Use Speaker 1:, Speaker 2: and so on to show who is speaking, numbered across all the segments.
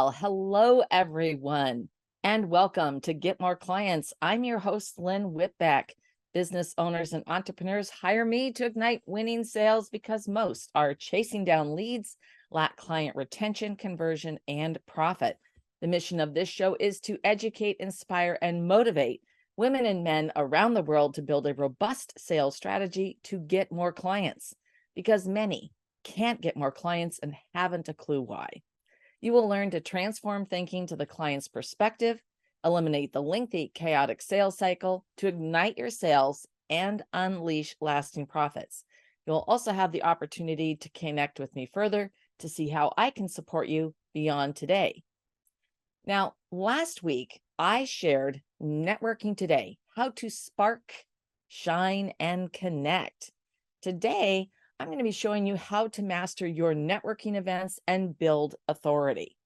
Speaker 1: Well, hello everyone, and welcome to Get More Clients. I'm your host, Lynn Whitbeck. Business owners and entrepreneurs hire me to ignite winning sales because most are chasing down leads, lack client retention, conversion, and profit. The mission of this show is to educate, inspire, and motivate women and men around the world to build a robust sales strategy to get more clients, because many can't get more clients and haven't a clue why. You will learn to transform thinking to the client's perspective, eliminate the lengthy, chaotic sales cycle to ignite your sales and unleash lasting profits. You'll also have the opportunity to connect with me further to see how I can support you beyond today. Now, last week, I shared Networking Today, how to spark, shine, and connect. Today, I'm going to be showing you how to master your networking events and build authority.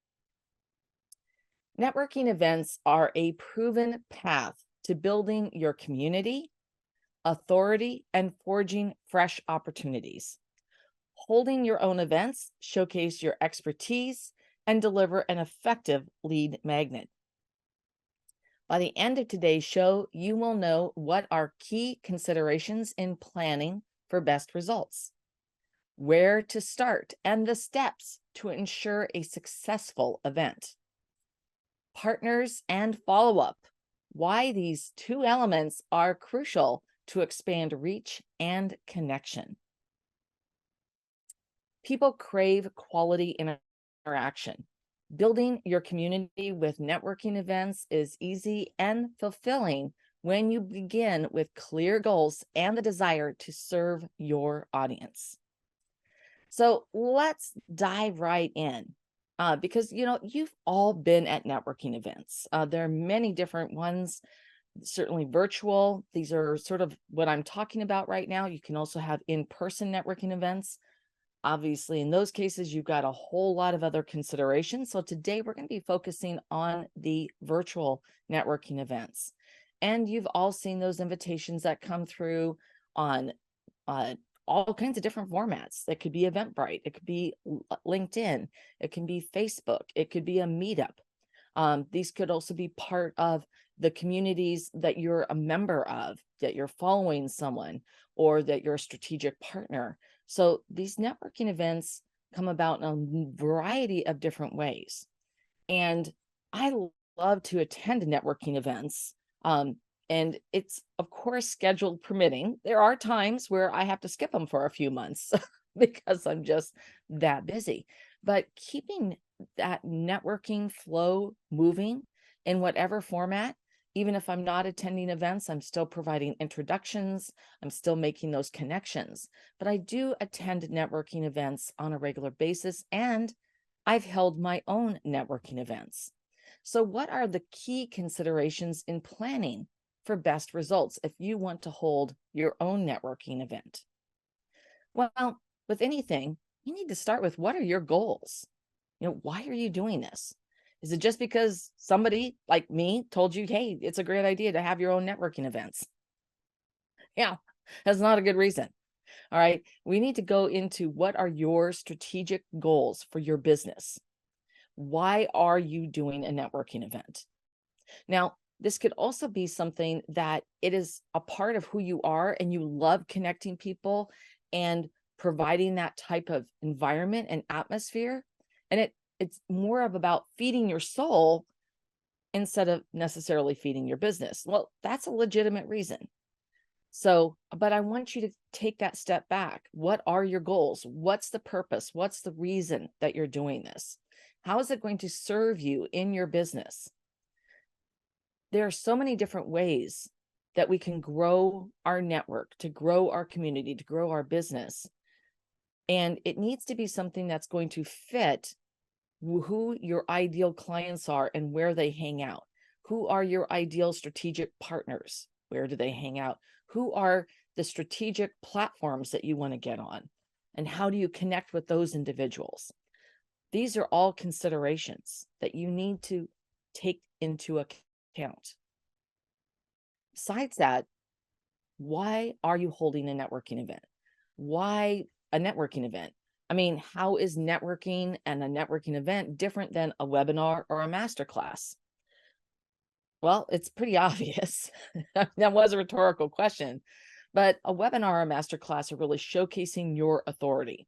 Speaker 1: Networking events are a proven path to building your community, authority, and forging fresh opportunities. Holding your own events showcase your expertise and deliver an effective lead magnet. By the end of today's show, you will know what are key considerations in planning for best results, where to start, and the steps to ensure a successful event. Partners and follow-up, why these two elements are crucial to expand reach and connection. People crave quality interaction. Building your community with networking events is easy and fulfilling when you begin with clear goals and the desire to serve your audience. So let's dive right in, because you've all been at networking events. There are many different ones, certainly virtual. These are sort of what I'm talking about right now. You can also have in-person networking events. Obviously, in those cases, you've got a whole lot of other considerations. So today we're going to be focusing on the virtual networking events. And you've all seen those invitations that come through on all kinds of different formats. That could be Eventbrite, it could be LinkedIn, it can be Facebook, it could be a meetup. These could also be part of the communities that you're a member of, that you're following someone, or that you're a strategic partner. So these networking events come about in a variety of different ways. And I love to attend networking events. And it's, of course, scheduled permitting. There are times where I have to skip them for a few months because I'm just that busy. But keeping that networking flow moving in whatever format, even if I'm not attending events, I'm still providing introductions, I'm still making those connections. But I do attend networking events on a regular basis, and I've held my own networking events. So what are the key considerations in planning for best results if you want to hold your own networking event? Well, with anything, you need to start with, what are your goals? Why are you doing this? Is it just because somebody like me told you, hey, it's a great idea to have your own networking events? Yeah, that's not a good reason. All right. We need to go into, what are your strategic goals for your business? Why are you doing a networking event? Now, this could also be something that it is a part of who you are, and you love connecting people and providing that type of environment and atmosphere. And it's more of about feeding your soul instead of necessarily feeding your business. Well, that's a legitimate reason. So, but I want you to take that step back. What are your goals? What's the purpose? What's the reason that you're doing this? How is it going to serve you in your business? There are so many different ways that we can grow our network, to grow our community, to grow our business. And it needs to be something that's going to fit who your ideal clients are and where they hang out. Who are your ideal strategic partners? Where do they hang out? Who are the strategic platforms that you want to get on? And how do you connect with those individuals? These are all considerations that you need to take into account. Besides that, why are you holding a networking event? Why a networking event? I mean, how is networking and a networking event different than a webinar or a masterclass? Well, it's pretty obvious. That was a rhetorical question, but a webinar or masterclass are really showcasing your authority.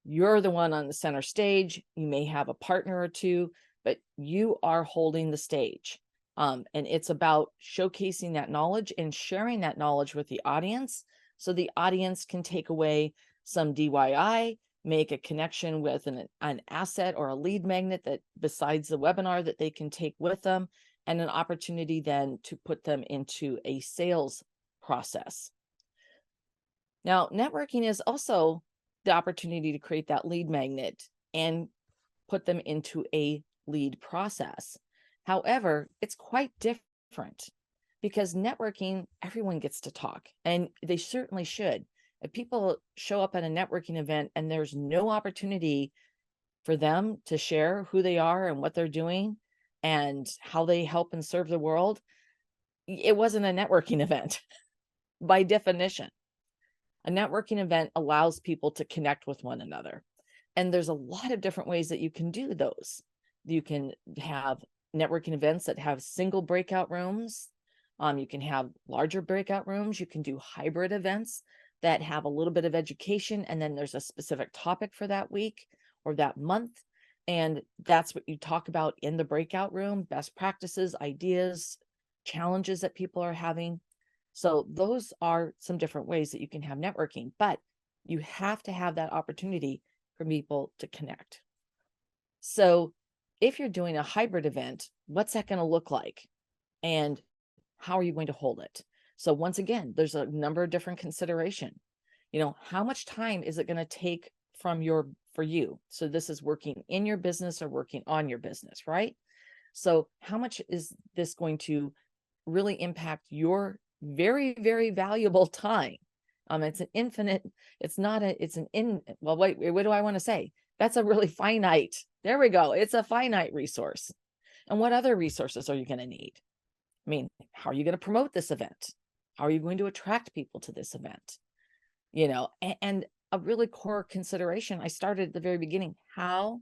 Speaker 1: You're the one on the center stage. You may have a partner or two, but you are holding the stage. And it's about showcasing that knowledge and sharing that knowledge with the audience so the audience can take away some DIY, make a connection with an asset or a lead magnet that besides the webinar that they can take with them, and an opportunity then to put them into a sales process. Now, networking is also the opportunity to create that lead magnet and put them into a lead process. However, it's quite different because networking, everyone gets to talk, and they certainly should. If people show up at a networking event and there's no opportunity for them to share who they are and what they're doing and how they help and serve the world, it wasn't a networking event by definition. A networking event allows people to connect with one another. And there's a lot of different ways that you can do those. You can have networking events that have single breakout rooms. You can have larger breakout rooms. You can do hybrid events that have a little bit of education, and then there's a specific topic for that week or that month. And that's what you talk about in the breakout room: best practices, ideas, challenges that people are having. So those are some different ways that you can have networking, but you have to have that opportunity for people to connect. So if you're doing a hybrid event, what's that going to look like? And how are you going to hold it? So once again, there's a number of different consideration. How much time is it going to take for you? So this is working in your business or working on your business, right? So how much is this going to really impact your very, very valuable time? It's an infinite, it's not a, it's an well, wait, what do I want to say? That's a really finite, there we go. It's a finite resource. And what other resources are you going to need? I mean, how are you going to promote this event? How are you going to attract people to this event? And a really core consideration, I started at the very beginning, how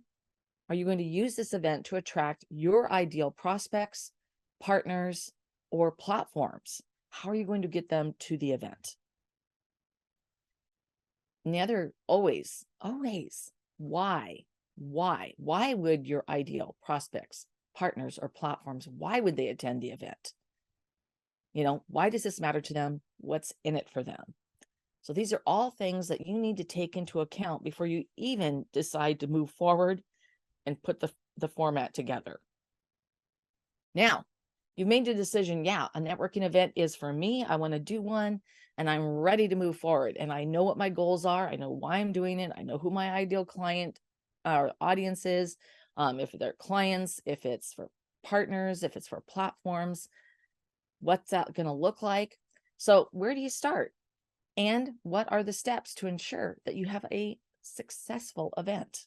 Speaker 1: are you going to use this event to attract your ideal prospects, partners, or platforms? How are you going to get them to the event? And the other, always, why? Why would your ideal prospects, partners, or platforms, why would they attend the event? Why does this matter to them? What's in it for them? So these are all things that you need to take into account before you even decide to move forward and put the format together. Now, you've made the decision, yeah, a networking event is for me. I want to do one, and I'm ready to move forward. And I know what my goals are. I know why I'm doing it. I know who my ideal client or audience is. If they're clients, if it's for partners, if it's for platforms, what's that going to look like? So where do you start? And what are the steps to ensure that you have a successful event?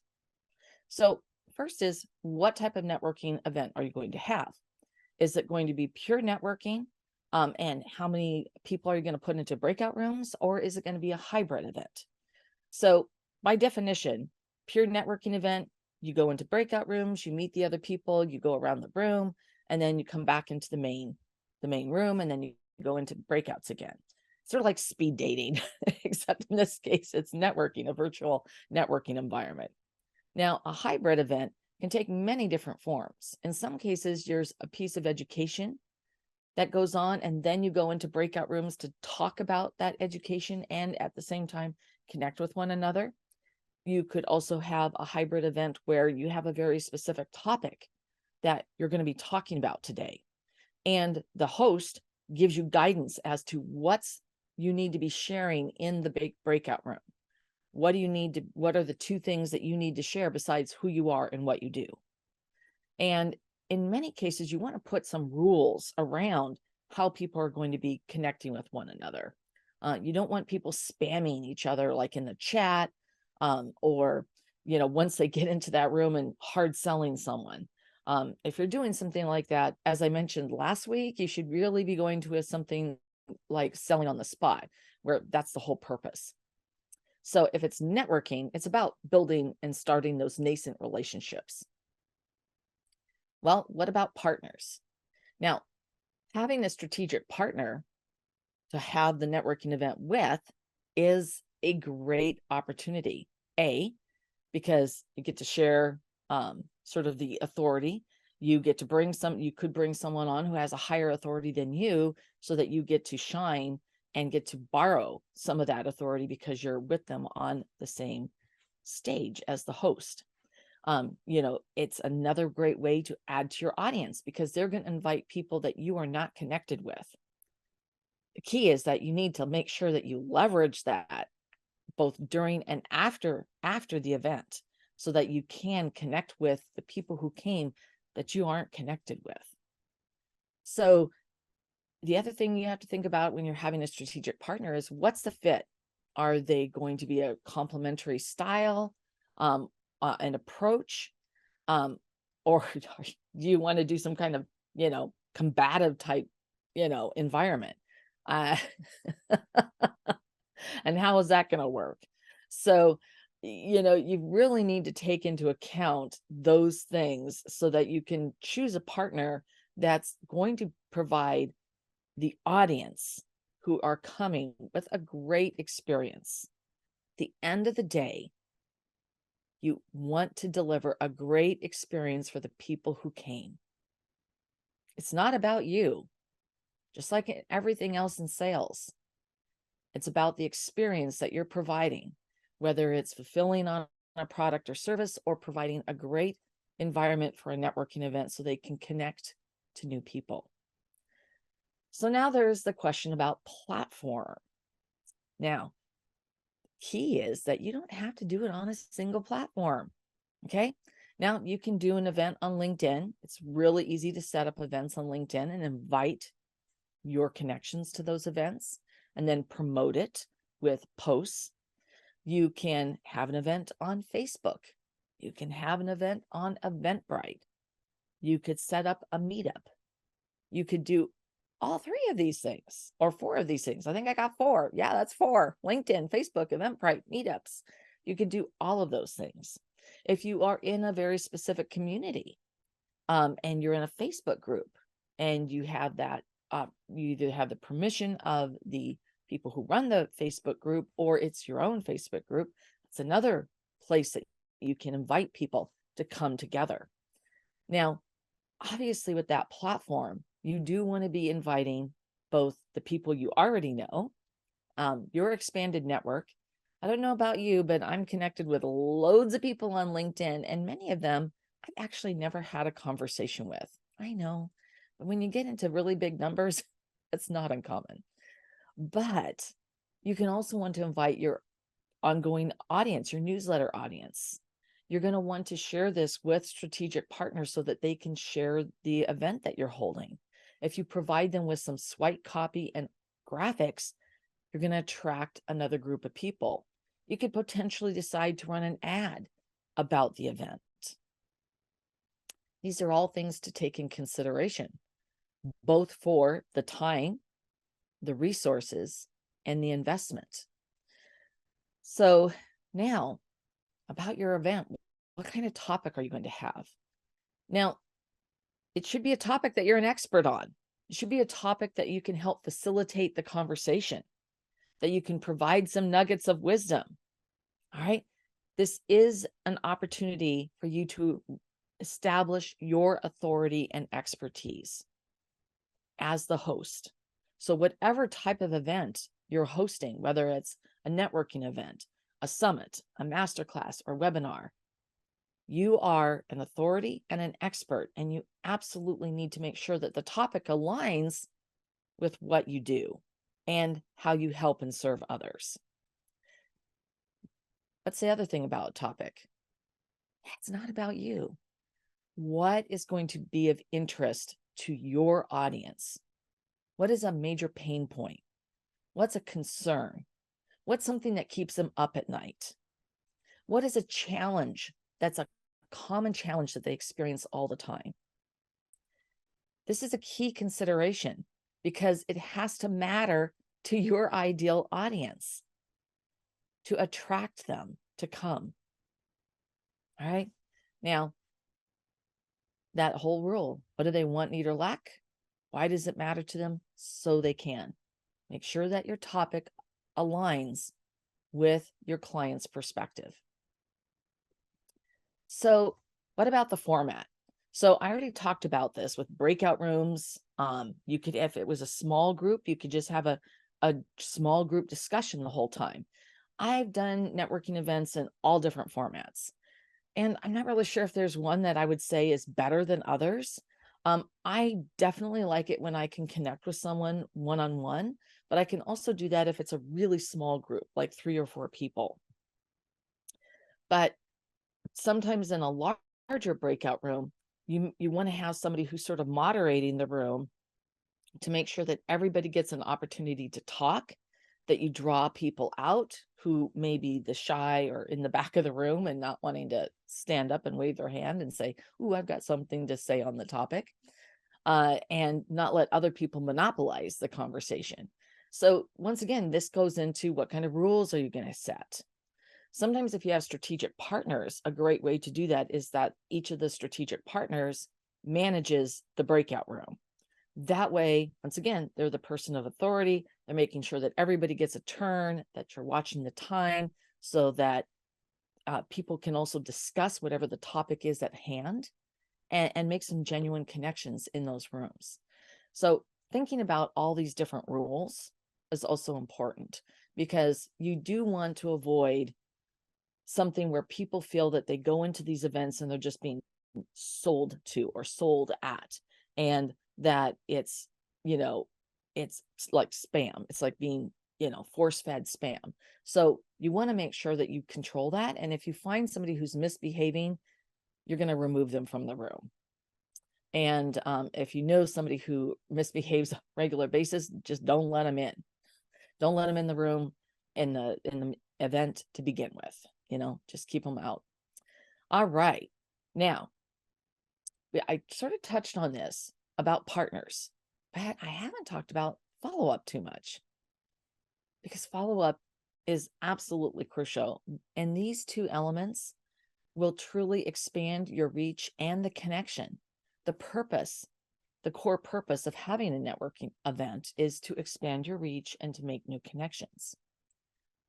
Speaker 1: So first is, what type of networking event are you going to have? Is it going to be pure networking? And how many people are you going to put into breakout rooms? Or is it going to be a hybrid event? So by definition, pure networking event, you go into breakout rooms, you meet the other people, you go around the room, and then you come back into the main room, and then you go into breakouts again. Sort of like speed dating, except in this case, it's networking, a virtual networking environment. Now, a hybrid event can take many different forms. In some cases, there's a piece of education that goes on, and then you go into breakout rooms to talk about that education and at the same time connect with one another. You could also have a hybrid event where you have a very specific topic that you're going to be talking about today, and the host gives you guidance as to what's you need to be sharing in the big breakout room. What are the two things that you need to share besides who you are and what you do? And in many cases, you want to put some rules around how people are going to be connecting with one another. You don't want people spamming each other like in the chat, or once they get into that room and hard selling someone. If you're doing something like that, as I mentioned last week, you should really be going to something like selling on the spot, where that's the whole purpose. So if it's networking, it's about building and starting those nascent relationships. Well, what about partners? Now, having a strategic partner to have the networking event with is a great opportunity. Because you get to share sort of the authority. You get to you could bring someone on who has a higher authority than you so that you get to shine and get to borrow some of that authority because you're with them on the same stage as the host. It's another great way to add to your audience because they're going to invite people that you are not connected with. The key is that you need to make sure that you leverage that both during and after the event so that you can connect with the people who came that you aren't connected with. So the other thing you have to think about when you're having a strategic partner is what's the fit? Are they going to be a complementary style, an approach, or do you want to do some kind of, combative type, environment? Uh, and how is that going to work? So, you really need to take into account those things so that you can choose a partner that's going to provide the audience who are coming with a great experience. At the end of the day, you want to deliver a great experience for the people who came. It's not about you, just like everything else in sales. It's about the experience that you're providing, whether it's fulfilling on a product or service or providing a great environment for a networking event so they can connect to new people. So now there's the question about platform. Now, key is that you don't have to do it on a single platform. Okay. Now you can do an event on LinkedIn. It's really easy to set up events on LinkedIn and invite your connections to those events and then promote it with posts. You can have an event on Facebook. You can have an event on Eventbrite. You could set up a meetup. You could do all three of these things or four of these things. I think I got four. Yeah, that's four. LinkedIn, Facebook, Eventbrite, meetups. You could do all of those things. If you are in a very specific community and you're in a Facebook group and you have that, you either have the permission of the people who run the Facebook group or it's your own Facebook group. It's another place that you can invite people to come together. Now, obviously with that platform, you do want to be inviting both the people you already know, your expanded network. I don't know about you, but I'm connected with loads of people on LinkedIn, and many of them I've actually never had a conversation with. I know, but when you get into really big numbers, it's not uncommon. But you can also want to invite your ongoing audience, your newsletter audience. You're going to want to share this with strategic partners so that they can share the event that you're holding. If you provide them with some swipe copy and graphics, you're going to attract another group of people. You could potentially decide to run an ad about the event. These are all things to take in consideration, both for the time, the resources, and the investment. So now, about your event, what kind of topic are you going to have? Now, it should be a topic that you're an expert on. It should be a topic that you can help facilitate the conversation, that you can provide some nuggets of wisdom. All right. This is an opportunity for you to establish your authority and expertise as the host. So whatever type of event you're hosting, whether it's a networking event, a summit, a masterclass, or webinar, you are an authority and an expert, and you absolutely need to make sure that the topic aligns with what you do and how you help and serve others. That's the other thing about a topic. It's not about you. What is going to be of interest to your audience? What is a major pain point? What's a concern? What's something that keeps them up at night? What is a challenge that's a common challenge that they experience all the time? This is a key consideration because it has to matter to your ideal audience. to attract them to come. All right. Now, that whole rule, what do they want, need, or lack? Why does it matter to them? So they can. Make sure that your topic aligns with your client's perspective. So what about the format? So I already talked about this with breakout rooms. You could, if it was a small group, you could just have a small group discussion the whole time. I've done networking events in all different formats. And I'm not really sure if there's one that I would say is better than others. I definitely like it when I can connect with someone one-on-one, but I can also do that if it's a really small group, like 3 or 4 people. But sometimes in a larger breakout room, you want to have somebody who's sort of moderating the room to make sure that everybody gets an opportunity to talk, that you draw people out who may be the shy or in the back of the room and not wanting to stand up and wave their hand and say, "Ooh, I've got something to say on the topic," and not let other people monopolize the conversation. So once again, this goes into what kind of rules are you going to set? Sometimes if you have strategic partners, a great way to do that is that each of the strategic partners manages the breakout room. That way, once again, they're the person of authority. They're making sure that everybody gets a turn, that you're watching the time so that people can also discuss whatever the topic is at hand and make some genuine connections in those rooms. So thinking about all these different rules is also important because you do want to avoid something where people feel that they go into these events and they're just being sold to or sold at, and that it's, it's like spam. It's like being, force-fed spam. So you want to make sure that you control that. And if you find somebody who's misbehaving, you're going to remove them from the room. And if you know somebody who misbehaves on a regular basis, just don't let them in. Don't let them in the room in the event to begin with. Just keep them out. All right. Now, I sort of touched on this about partners, but I haven't talked about follow-up too much because follow-up is absolutely crucial. And these two elements will truly expand your reach and the connection. The core purpose of having a networking event is to expand your reach and to make new connections.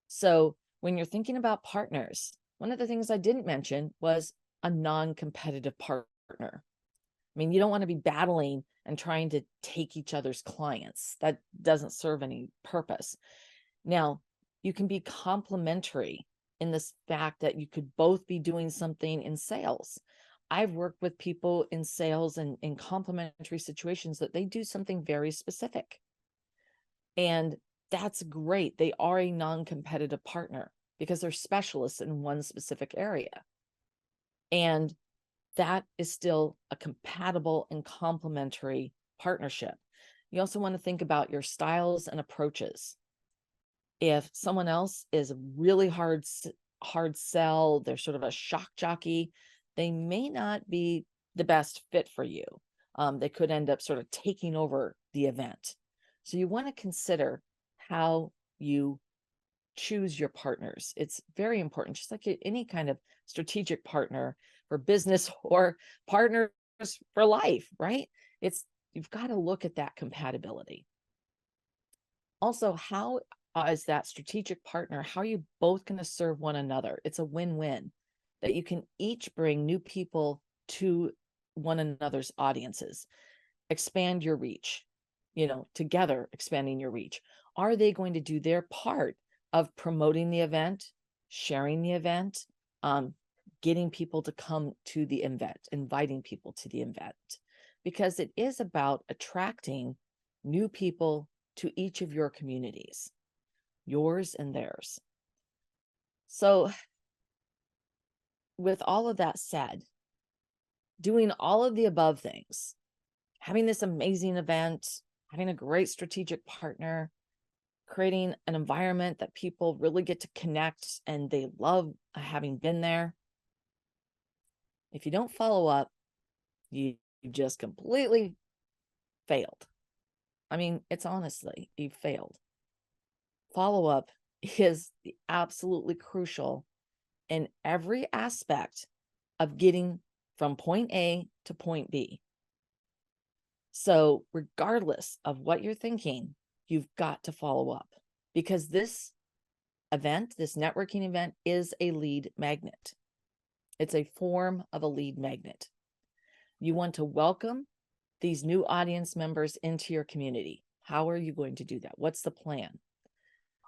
Speaker 1: So when you're thinking about partners, one of the things I didn't mention was a non-competitive partner. I mean, you don't want to be battling and trying to take each other's clients. That doesn't serve any purpose. Now, you can be complementary in this fact that you could both be doing something in sales. I've worked with people in sales and in complementary situations that they do something very specific. And that's great. They are a non-competitive partner because they're specialists in one specific area. And that is still a compatible and complementary partnership. You also want to think about your styles and approaches. If someone else is a really hard sell, they're sort of a shock jockey, they may not be the best fit for you. They could end up sort of taking over the event. So you want to consider how you choose your partners. It's very important, just like any kind of strategic partner for business or partners for life, right? You've got to look at that compatibility. Also, how is that strategic partner, how are you both going to serve one another? It's a win-win that you can each bring new people to one another's audiences, expand your reach, together expanding your reach. Are they going to do their part of promoting the event, sharing the event, getting people to come to the event, inviting people to the event? Because it is about attracting new people to each of your communities, yours and theirs. So with all of that said, doing all of the above things, having this amazing event, having a great strategic partner, creating an environment that people really get to connect and they love having been there. If you don't follow up, you just completely failed. I mean, it's honestly, you failed. Follow up is absolutely crucial in every aspect of getting from point A to point B. So regardless of what you're thinking, you've got to follow up, because this event, this networking event, is a lead magnet. It's a form of a lead magnet. You want to welcome these new audience members into your community. How are you going to do that? What's the plan?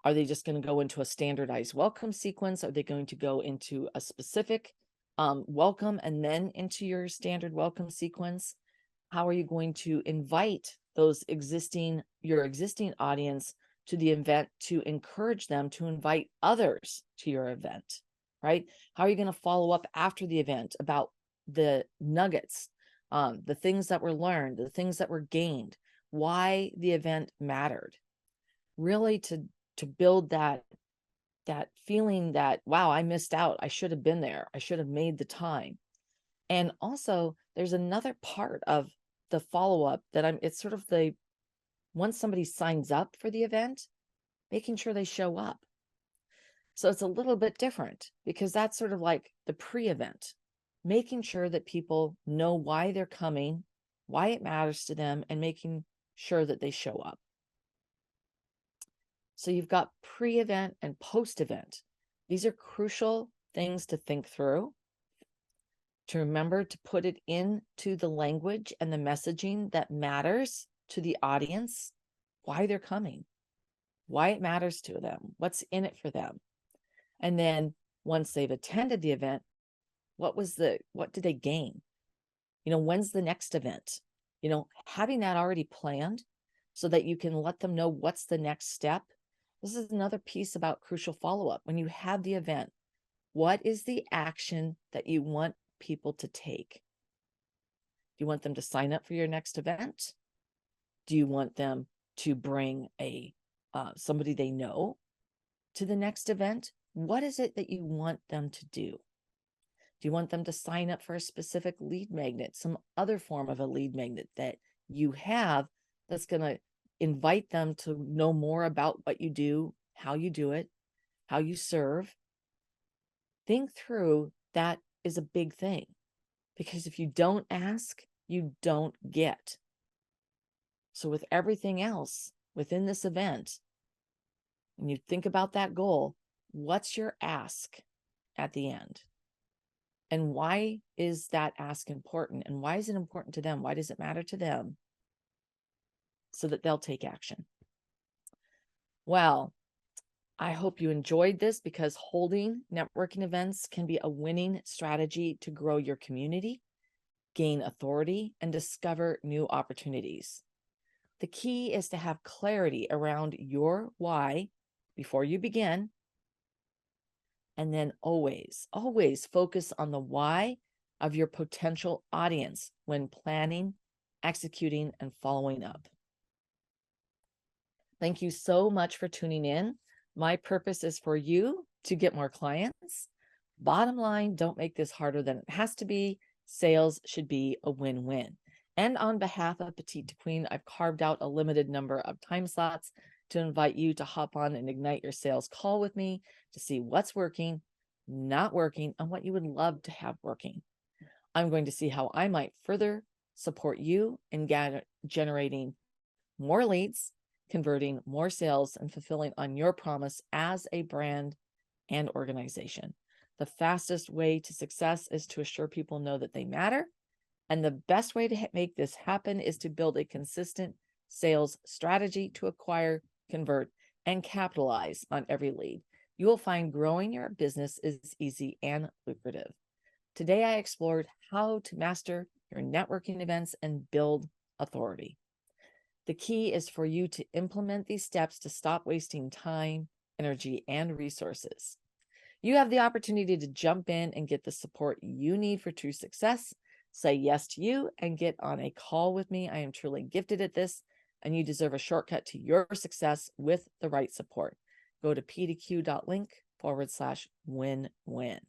Speaker 1: Are they just going to go into a standardized welcome sequence? Are they going to go into a specific welcome and then into your standard welcome sequence? How are you going to invite those your existing audience to the event to encourage them to invite others to your event, right? How are you going to follow up after the event about the nuggets, the things that were learned, the things that were gained, why the event mattered? Really to build that feeling that, wow, I missed out. I should have been there. I should have made the time. And also there's another part of the follow-up that it's sort of once somebody signs up for the event, making sure they show up. So it's a little bit different, because that's sort of like the pre-event, making sure that people know why they're coming, why it matters to them, and making sure that they show up. So you've got pre-event and post-event. These are crucial things to think through, to remember to put it into the language and the messaging that matters to the audience, why they're coming, why it matters to them, what's in it for them. And then once they've attended the event, what did they gain? When's the next event? Having that already planned so that you can let them know what's the next step. This is another piece about crucial follow-up. When you have the event, what is the action that you want people to take? Do you want them to sign up for your next event? Do you want them to bring somebody they know to the next event? What is it that you want them to do? Do you want them to sign up for a specific lead magnet, some other form of a lead magnet that you have that's going to invite them to know more about what you do, how you do it, how you serve? Think through. That is a big thing, because if you don't ask, you don't get. So with everything else within this event, when you think about that goal, what's your ask at the end? And why is that ask important? And why is it important to them? Why does it matter to them? So that they'll take action. Well, I hope you enjoyed this, because holding networking events can be a winning strategy to grow your community, gain authority, and discover new opportunities. The key is to have clarity around your why before you begin. And then always focus on the why of your potential audience when planning, executing, and following up. Thank you so much for tuning in. My purpose is for you to get more clients. Bottom line, don't make this harder than it has to be. Sales should be a win-win. And on behalf of Petite to Queen, I've carved out a limited number of time slots to invite you to hop on and ignite your sales call with me to see what's working, not working, and what you would love to have working. I'm going to see how I might further support you in generating more leads, converting more sales, and fulfilling on your promise as a brand and organization. The fastest way to success is to assure people know that they matter. And the best way to make this happen is to build a consistent sales strategy to acquire, convert, and capitalize on every lead. You will find growing your business is easy and lucrative. Today, I explored how to master your networking events and build authority. The key is for you to implement these steps to stop wasting time, energy, and resources. You have the opportunity to jump in and get the support you need for true success. Say yes to you and get on a call with me. I am truly gifted at this, and you deserve a shortcut to your success with the right support. Go to ptq.link/win-win.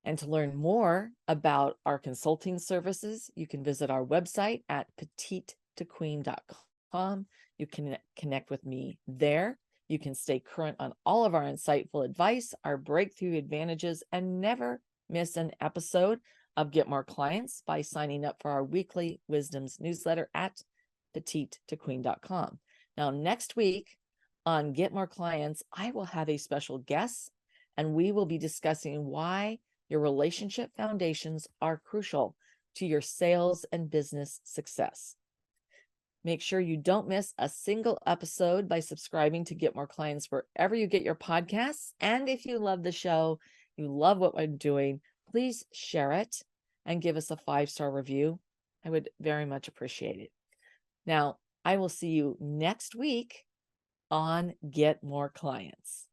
Speaker 1: And to learn more about our consulting services, you can visit our website at petitetoqueen.com. You can connect with me there. You can stay current on all of our insightful advice, our breakthrough advantages, and never miss an episode of Get More Clients by signing up for our weekly Wisdoms newsletter at petitetoqueen.com. Now, next week on Get More Clients, I will have a special guest, and we will be discussing why your relationship foundations are crucial to your sales and business success. Make sure you don't miss a single episode by subscribing to Get More Clients wherever you get your podcasts. And if you love the show, you love what I'm doing, please share it and give us a 5-star review. I would very much appreciate it. Now, I will see you next week on Get More Clients.